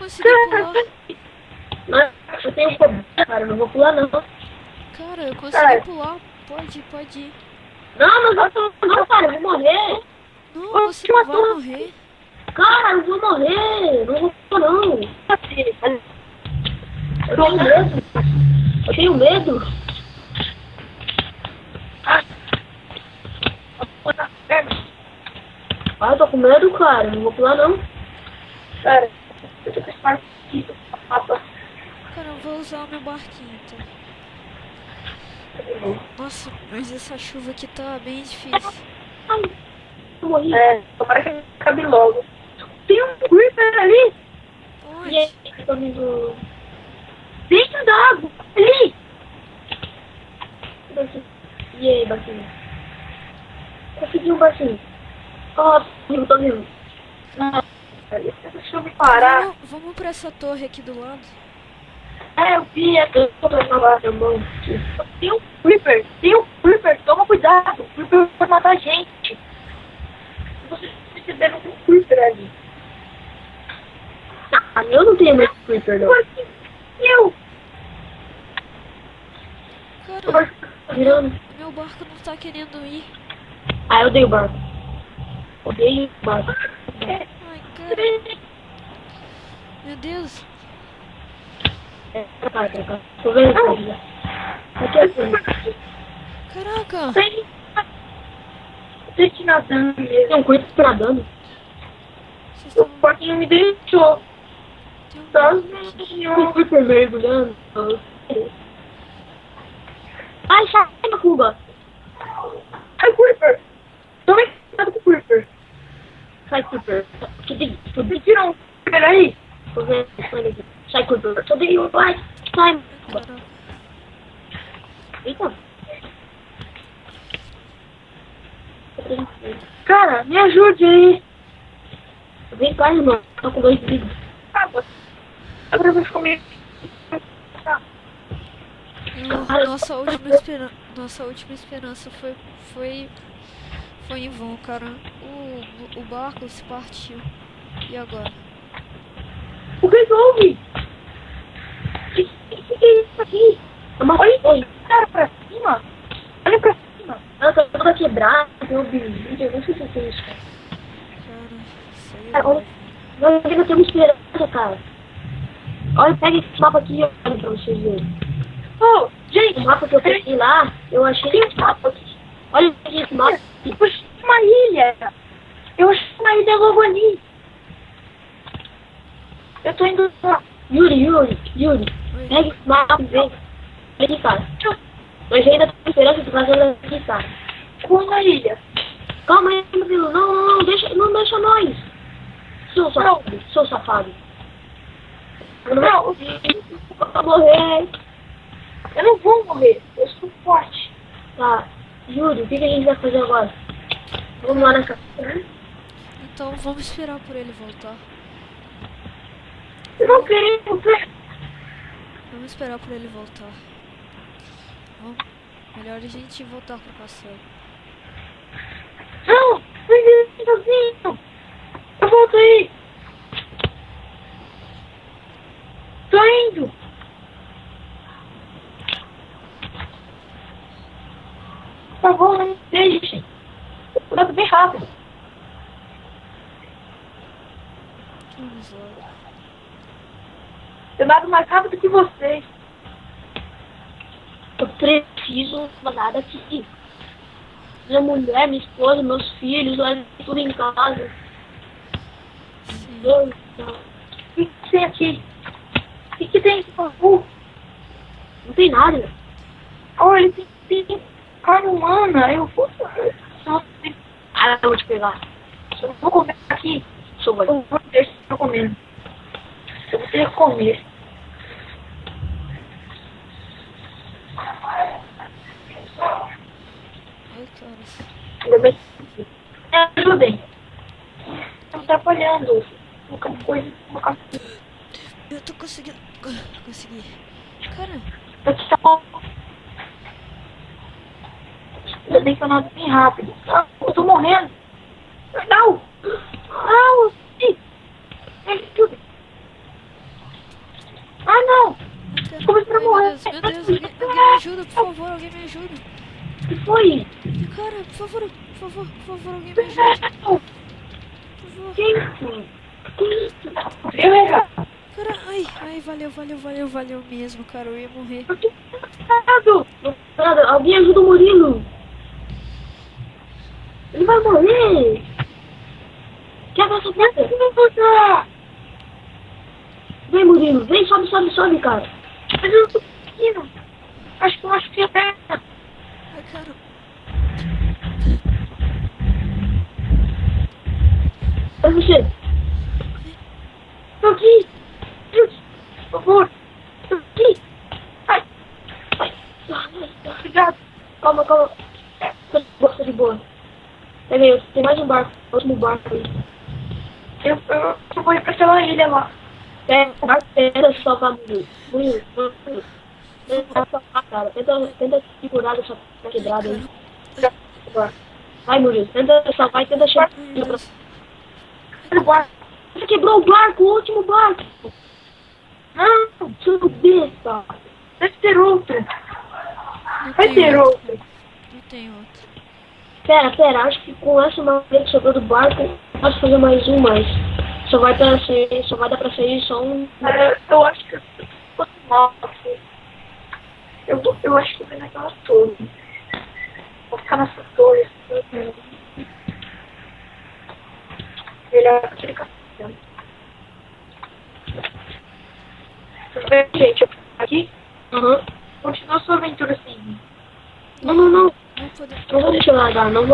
consegui pular. Não, eu tenho problema, cara, eu não vou pular não. Cara, eu consegui pular. Pode ir. Não, não, cara, eu vou morrer. Não, você não vai morrer. Cara, eu vou morrer. Não vou pular não. Eu tenho medo. Eu tenho medo. Ah, eu tô com medo, cara. Não vou pular não. Cara, eu tô com esse barquinho. Cara, eu vou usar o meu barquinho, então. Nossa, mas essa chuva aqui tá bem difícil. Ai, eu morri. Tomara que acabe logo. Tem um creeper ali. Onde? E aí, tô vindo... Dentro da água. Ali. E aí, barquinho? Consegui um barquinho. Ó, tô vindo. Deixa eu me parar. Vamos pra essa torre aqui do lado. Eu vi, eu tô na mão. Tem um creeper, toma cuidado. O creeper vai matar a gente. Vocês perceberam que tem um creeper ali. Ah, eu não tenho mais creeper, não. Eu! Cara, meu barco não tá querendo ir. Ah, eu odeio o barco. Odeio o barco. Ai, cara. Meu Deus. Tô vendo aqui assim. Caraca. Tem que nadando mesmo. Tem um creeper nadando. O porquinho me deixou. Um creeper mergulhando. Ai, sai da fuga. Ai, creeper. Toma cuidado com o creeper. Sai, creeper. Me tira um creeper aí. Tô vendo, aqui. Sai, creeper. Tô dentro. Vai, sai. Eita. Cara, me ajude aí. Vem cá, irmão. Tô com 2 vídeos. Agora eu vou comer. Nossa última esperança foi em vão, cara. O barco se partiu. E agora? O que houve? O que é isso aqui? Olha, cara, pra cima. Olha pra cima. Ela tá toda quebrada, tem um vídeo, eu não sei o que é isso, cara. Cara, olha, eu tenho uma esperança, cara. Olha, pega esse mapa aqui e olha pra vocês verem. Oh, gente, o mapa que eu peguei lá, eu achei esse mapa aqui. Olha aqui esse mapa. Eu achei uma ilha. Eu achei uma ilha logo ali. Eu tô indo lá. Yuri, pega esse mapa e vem. Vem aqui, cara. Mas ainda tenho esperança de fazer ela aqui, cara. Como na ilha? Calma aí, meu filho. Não deixa nós. Seu safado. Não, eu vou morrer. Eu não vou morrer, eu sou forte. Tá, Yuri, o que a gente vai fazer agora? Vamos lá nessa... Então vamos esperar por ele voltar. Eu não quero ver. Vamos esperar por ele voltar. Vamos. Melhor a gente voltar pro castelo. Não, vem sozinho. Eu volto aí. Tô indo. Por favor, não me deixem. Eu tô bem rápido. Vamos lá. Eu nado mais rápido que vocês. Eu preciso nadar aqui. Minha mulher, minha esposa, meus filhos, tudo em casa. Sim. O que tem aqui? O que tem aqui, por favor? Não tem nada. Olha, ele tem carne humana. Eu vou... Ah, eu vou te pegar. Eu vou comer aqui. Eu vou deixar comendo. Eu vou ter que comer. Ai, caras. Ainda bem. Me ajudem. Estão atrapalhando. Colocar coisa. Eu tô conseguindo. Consegui. Cara. Ainda bem que eu nado bem rápido. Eu tô morrendo. Não! Não! Me ajude. Meu Deus, alguém me ajuda, por favor, alguém me ajuda. O que foi? Cara, por favor, alguém me ajuda. Por favor. Quem foi? Eu era. Cara, ai, valeu mesmo, cara, eu ia morrer. Alguém ajuda o Murilo. Ele vai morrer. Quer ver essa pedra? Vem, Murilo, vem, sobe, cara. Mas eu não tô conseguindo. Acho que eu acho que é pedra. Ai, cara. É você. Tô aqui. Por favor. Tô aqui. Ai. Obrigado. Calma. Tô de boa. Pega aí, tem mais um barco. Último barco aí. Eu vou ir pra aquela ilha lá. Pega o barco, tenta salvar Murilo. Tenta salvar, cara. Tenta segurar essa quebrada aí. Vai, Murilo. Tenta salvar e tenta chegar. Você quebrou o barco, o último barco. Não, seu besta. Deve ter outro. Vai ter outro. Não tem outro. Pera, acho que com essa madeira que sobrou do barco, posso fazer mais um, mas só vai dar pra sair só um. Eu acho que fosse mal. Eu acho que vai naquela torre. Vou ficar nessa torre. Melhor aquele castelo. Tudo bem, gente? Eu fico aqui? Continua sua aventura assim. Não. Não vamos te largar, não.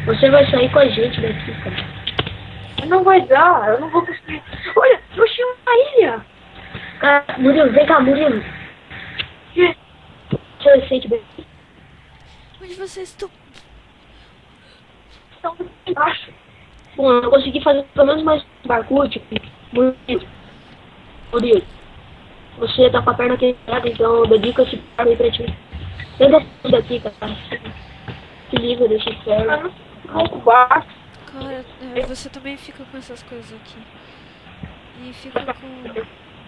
Você vai sair com a gente daqui, cara. Não vai dar, eu não vou conseguir. Olha, eu achei uma ilha. Cara, Murilo, vem cá, Murilo. Que? Deixa eu sente bem. Onde vocês estão? Estão embaixo. Bom, eu consegui fazer pelo menos mais um barco, tipo, Murilo. Você tá com a perna quebrada, então eu dedico esse barco aí pra ti. Tenta sair daqui, cara. Se liga desse ferro. Cara, você também fica com essas coisas aqui. E fica com...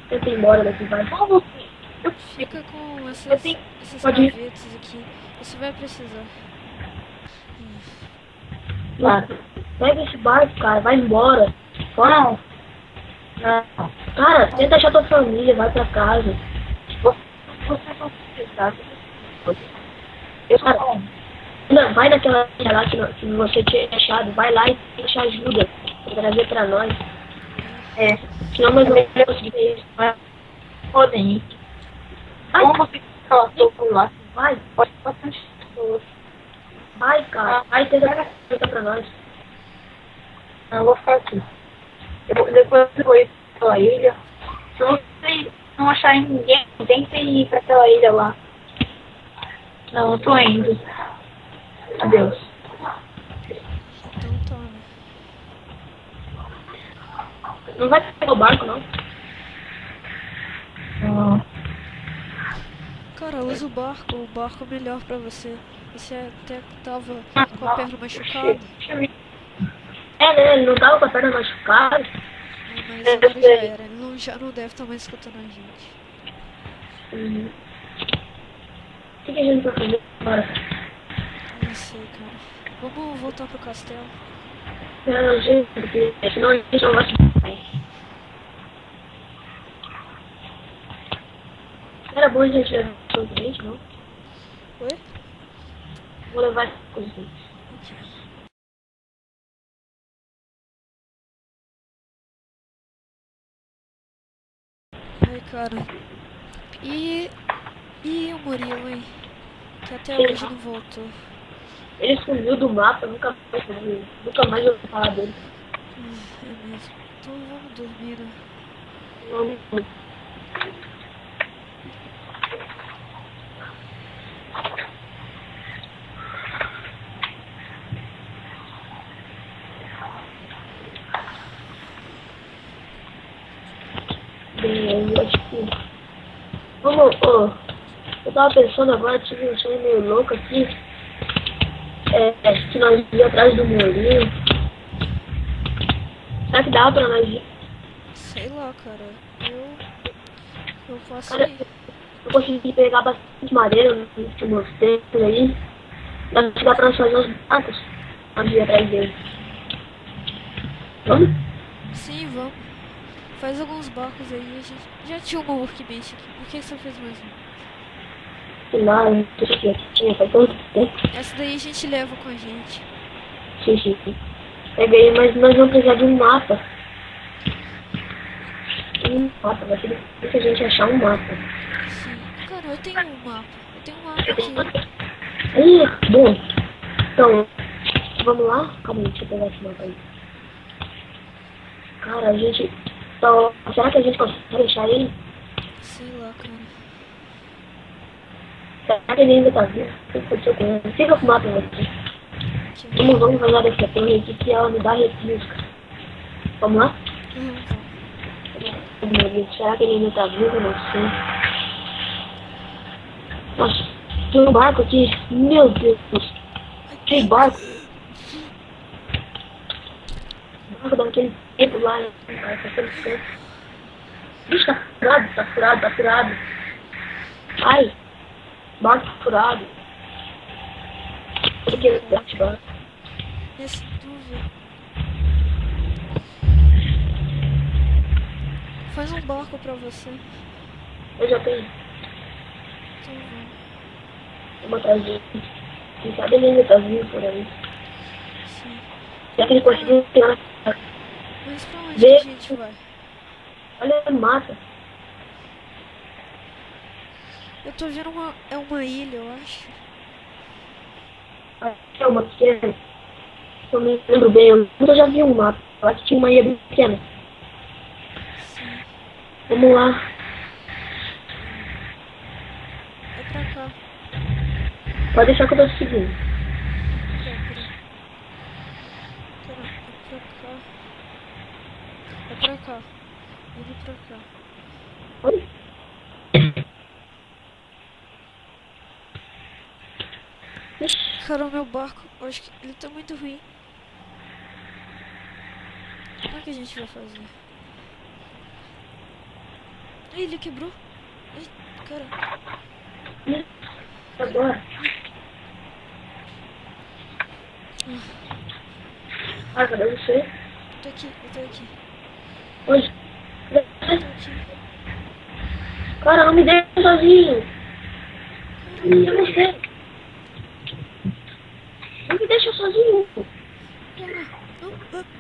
Tenta ir embora daqui, vai. Fica com essas gavetas aqui. Você vai precisar. Pega esse barco, cara. Vai embora. Não. Cara, tenta achar tua família. Vai pra casa. Você não precisa. Cara, vai naquela ilha lá que você tinha achado. Vai lá e deixa ajuda pra trazer pra nós. Senão nós não vamos conseguir ver isso. Podem ir. Como você fica lá? Vai. Pode bastante pessoas. Vai, cara. Vai tentar ajuda pra nós. Eu vou ficar aqui. Depois eu vou ir pela ilha. Se vocês não acharem ninguém, tentem ir pra aquela ilha lá. Não, eu tô indo. Adeus. Então toma. Não vai pegar o barco, não? Não. Cara, usa o barco. O barco é melhor pra você. Você até tava com a perna machucada. Ele não tava com a perna machucada. Mas agora já era. Ele já não deve estar mais escutando a gente. O que a gente vai fazer agora? Não sei, cara. Vamos voltar pro castelo. Não, gente, porque senão a gente não vai se bem. Era bom a gente levar com a gente, não? Oi? Vou levar com a gente. Ai, cara. E o Murilo, hein? Que até hoje não voltou. Ele sumiu do mapa, nunca mais ouvi falar dele. É mesmo. Então vamos dormir, né? Não. Eu acho que... eu tava pensando agora, tive um sonho meio louco aqui. Que nós ia atrás do Murilo. Será que dá pra nós ir? Sei lá, cara. Eu posso Cara, ir. eu consegui pegar bastante madeira nos últimos tempos aí. Dá pra nós fazer uns barcos antes de ir atrás dele. Vamos? Sim, vamos. Faz alguns barcos aí. A gente já tinha uma workbench aqui. Por que você fez mais um? Sei lá, não sei o que tinha, faz tanto tempo. Essa daí a gente leva com a gente. Sim. Peguei, mas nós vamos precisar de um mapa. Vai ter que a gente achar um mapa. Sim. Cara, eu tenho um mapa. Eu tenho um mapa aqui. Aí, bom. Então, vamos lá? Calma aí, deixa eu pegar esse mapa aí. Cara, a gente... Então, será que a gente consegue achar ele? Sei lá, cara. Será que ele ainda tá vivo? O que aconteceu com ele? Fica com o mapa aqui. Vamos olhar dessa torre aqui que ela me dá arrepios, cara. Vamos lá? Meu Deus, será que ele ainda tá vivo? Não sei. Nossa, tem um barco aqui. Meu Deus. Que barco. Barco daquele tempo lá. Bicho, tá furado. Ai, barco furado. Por que barco? Nessa dúvida. Faz um barco pra você. Eu já tenho. Então vamos. Vou botar ele. Quem sabe ele ainda tá vivo por aí. Sim. Já que ele conseguiu tirar na casa. Mas pra onde que a gente vai? Olha a mata. Eu tô vendo uma ilha, eu acho. É uma pequena. Eu me lembro bem, eu já vi um mapa. Eu acho que tinha uma ilha bem pequena. Sim. Vamos lá. É pra cá. Pode deixar que eu tô seguindo. É pra cá. Ele pra cá. Oi? Cara, o meu barco, eu acho que ele tá muito ruim. Como é que a gente vai fazer? Ai, ele quebrou. Ai, cara. Agora. Ah, cadê você? Eu tô aqui. Oi. Eu tô aqui. Cara, não me deixa sozinho. E você? Não me deixa sozinho. Não.